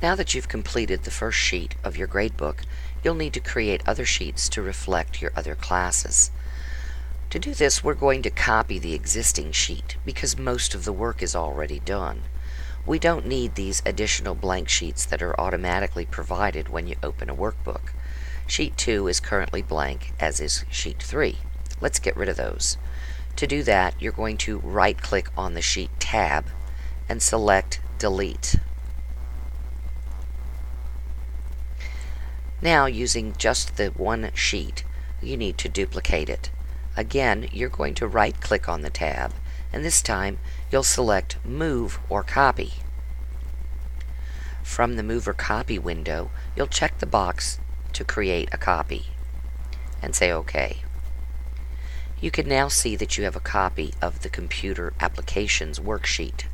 Now that you've completed the first sheet of your gradebook, you'll need to create other sheets to reflect your other classes. To do this, we're going to copy the existing sheet because most of the work is already done. We don't need these additional blank sheets that are automatically provided when you open a workbook. Sheet 2 is currently blank, as is Sheet 3. Let's get rid of those. To do that, you're going to right-click on the Sheet tab and select Delete. Now, using just the one sheet, you need to duplicate it. Again, you're going to right-click on the tab, and this time you'll select Move or Copy. From the Move or Copy window, you'll check the box to create a copy and say OK. You can now see that you have a copy of the Computer Applications worksheet.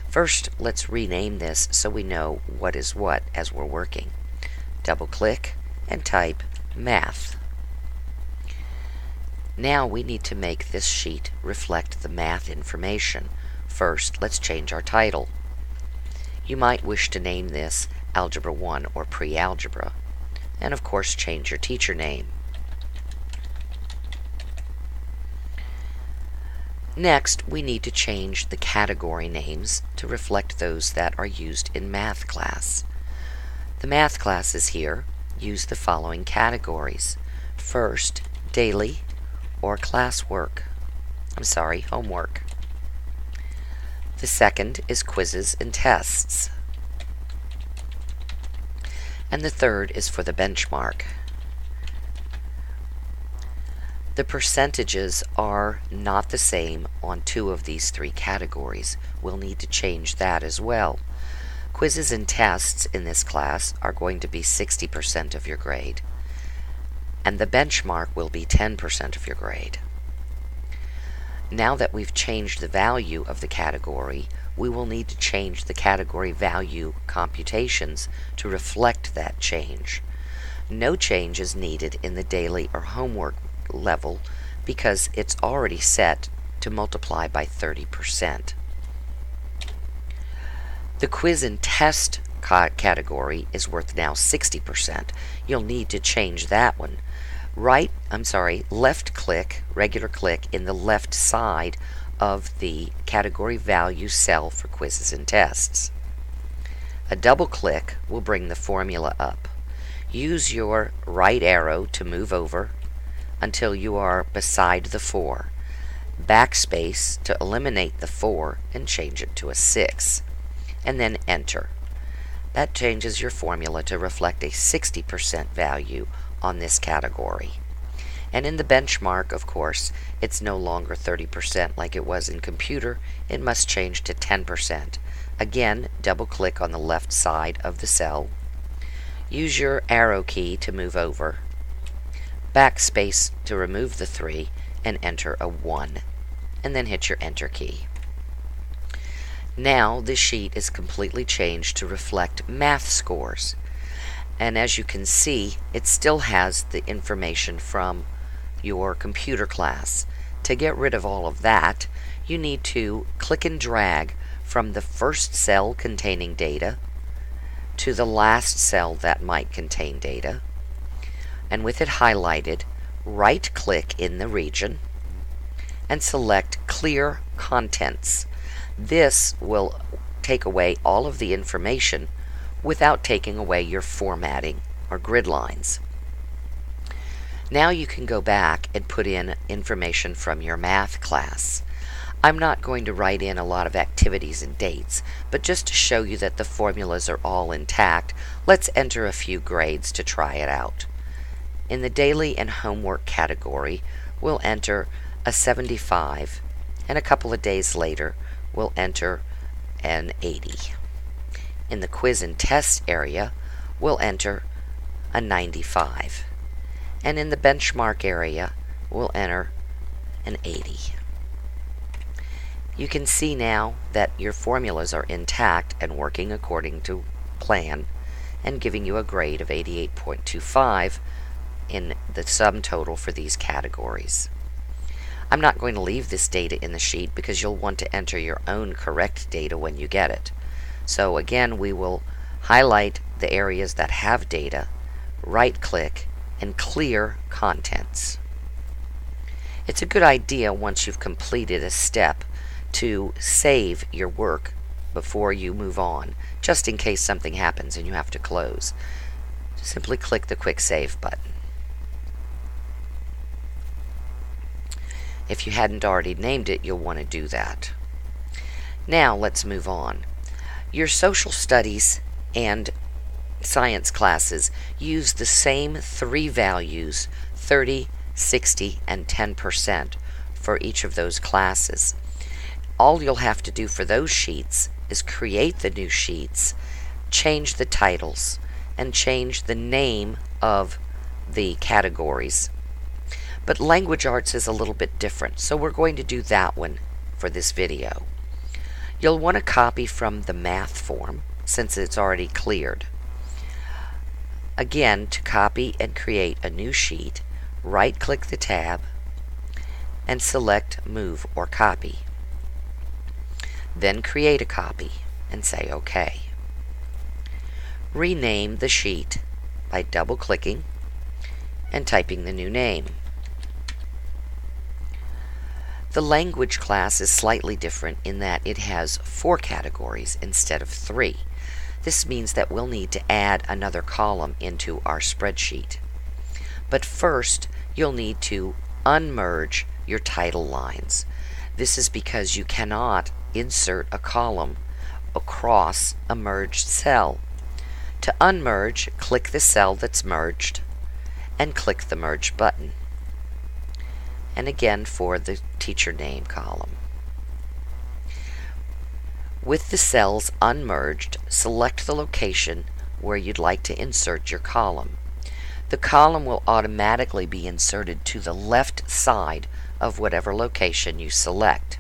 First, let's rename this so we know what is what as we're working. Double-click and type Math. Now we need to make this sheet reflect the math information. First, let's change our title. You might wish to name this Algebra 1 or Pre-Algebra, and of course change your teacher name. Next, we need to change the category names to reflect those that are used in math class. The math classes here use the following categories. First, daily or classwork. Homework. The second is quizzes and tests. And the third is for the benchmark. The percentages are not the same on two of these three categories. We'll need to change that as well. Quizzes and tests in this class are going to be 60% of your grade, and the benchmark will be 10% of your grade. Now that we've changed the value of the category, we will need to change the category value computations to reflect that change. No change is needed in the daily or homework level because it's already set to multiply by 30%. The quiz and test category is worth now 60%. You'll need to change that one. Left click, regular click in the left side of the category value cell for quizzes and tests. A double click will bring the formula up. Use your right arrow to move over until you are beside the 4. Backspace to eliminate the 4 and change it to a 6. And then enter. That changes your formula to reflect a 60% value on this category. And in the benchmark, of course, it's no longer 30% like it was in computer. It must change to 10%. Again, double-click on the left side of the cell. Use your arrow key to move over. Backspace to remove the 3 and enter a 1. And then hit your Enter key. Now the sheet is completely changed to reflect math scores. And as you can see, it still has the information from your computer class. To get rid of all of that, you need to click and drag from the first cell containing data to the last cell that might contain data. And with it highlighted, right-click in the region and select Clear Contents. This will take away all of the information without taking away your formatting or grid lines. Now you can go back and put in information from your math class. I'm not going to write in a lot of activities and dates, but just to show you that the formulas are all intact, let's enter a few grades to try it out. In the daily and homework category, we'll enter a 75, and a couple of days later, we'll enter an 80. In the quiz and test area, we'll enter a 95. And in the benchmark area, we'll enter an 80. You can see now that your formulas are intact and working according to plan and giving you a grade of 88.25 in the sum total for these categories. I'm not going to leave this data in the sheet because you'll want to enter your own correct data when you get it. So again, we will highlight the areas that have data, right-click, and clear contents. It's a good idea once you've completed a step to save your work before you move on, just in case something happens and you have to close. Simply click the Quick Save button. If you hadn't already named it, you'll want to do that. Now let's move on. Your social studies and science classes use the same three values, 30, 60, and 10% for each of those classes. All you'll have to do for those sheets is create the new sheets, change the titles, and change the name of the categories. But language arts is a little bit different, so we're going to do that one for this video. You'll want to copy from the math form since it's already cleared. Again, to copy and create a new sheet, right-click the tab and select Move or Copy. Then create a copy and say OK. Rename the sheet by double-clicking and typing the new name. The language class is slightly different in that it has 4 categories instead of 3. This means that we'll need to add another column into our spreadsheet. But first, you'll need to unmerge your title lines. This is because you cannot insert a column across a merged cell. To unmerge, click the cell that's merged and click the Merge button. And again for the teacher name column. With the cells unmerged, select the location where you'd like to insert your column. The column will automatically be inserted to the left side of whatever location you select.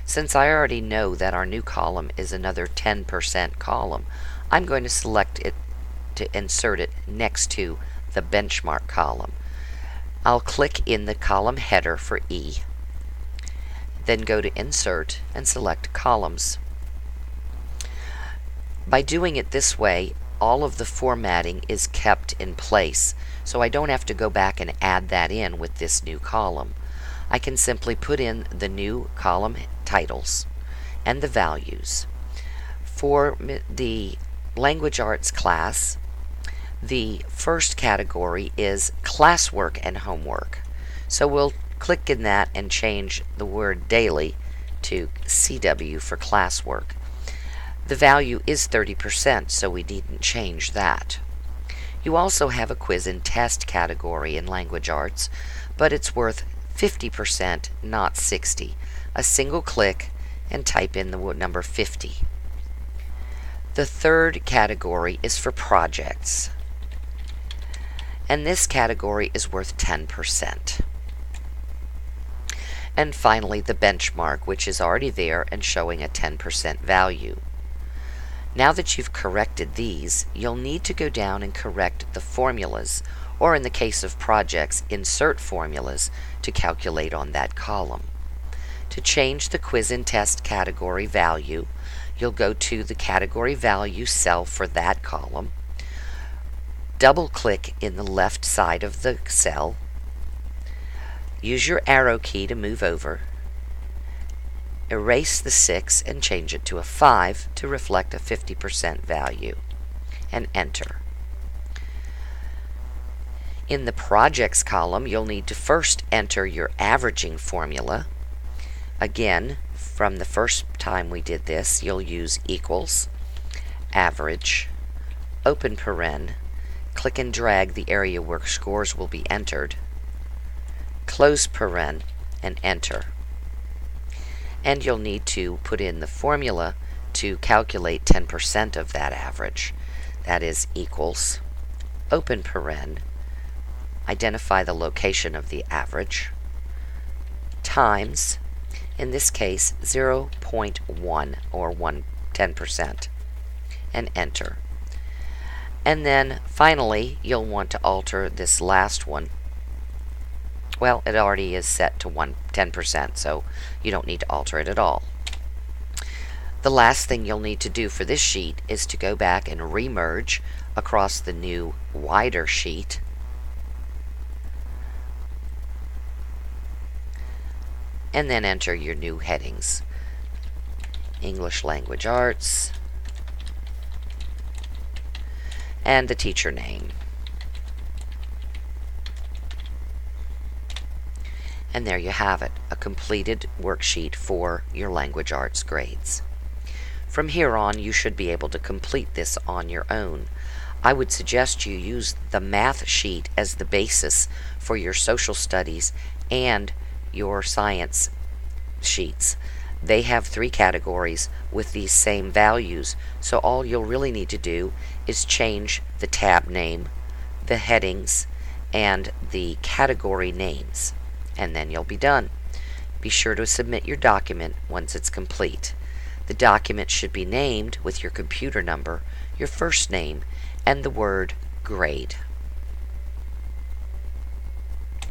Since I already know that our new column is another 10% column, I'm going to select it to insert it next to the benchmark column. I'll click in the column header for E, then go to Insert and select Columns. By doing it this way, all of the formatting is kept in place, so I don't have to go back and add that in with this new column. I can simply put in the new column titles and the values. For the Language Arts class, the first category is classwork and homework. So we'll click in that and change the word daily to CW for classwork. The value is 30%, so we needn't change that. You also have a quiz and test category in Language Arts, but it's worth 50%, not 60. A single click and type in the number 50. The third category is for projects, and this category is worth 10%. And finally, the benchmark, which is already there and showing a 10% value. Now that you've corrected these, you'll need to go down and correct the formulas, or in the case of projects, insert formulas to calculate on that column. To change the quiz and test category value, you'll go to the category value cell for that column, double-click in the left side of the cell, use your arrow key to move over, erase the 6 and change it to a 5 to reflect a 50% value, and enter. In the projects column, you'll need to first enter your averaging formula. Again, from the first time we did this, you'll use equals, average, open paren, click and drag the area where scores will be entered, close paren, and enter. And you'll need to put in the formula to calculate 10% of that average. That is equals, open paren, identify the location of the average, times, in this case, 0.1 or 10%, and enter. And then finally, you'll want to alter this last one. Well, it already is set to 10%, so you don't need to alter it at all. The last thing you'll need to do for this sheet is to go back and remerge across the new wider sheet. And then enter your new headings. English Language Arts, and the teacher name. And there you have it, a completed worksheet for your language arts grades. From here on, you should be able to complete this on your own. I would suggest you use the math sheet as the basis for your social studies and your science sheets. They have 3 categories with these same values, so all you'll really need to do is change the tab name, the headings, and the category names, and then you'll be done. Be sure to submit your document once it's complete. The document should be named with your computer number, your first name, and the word grade.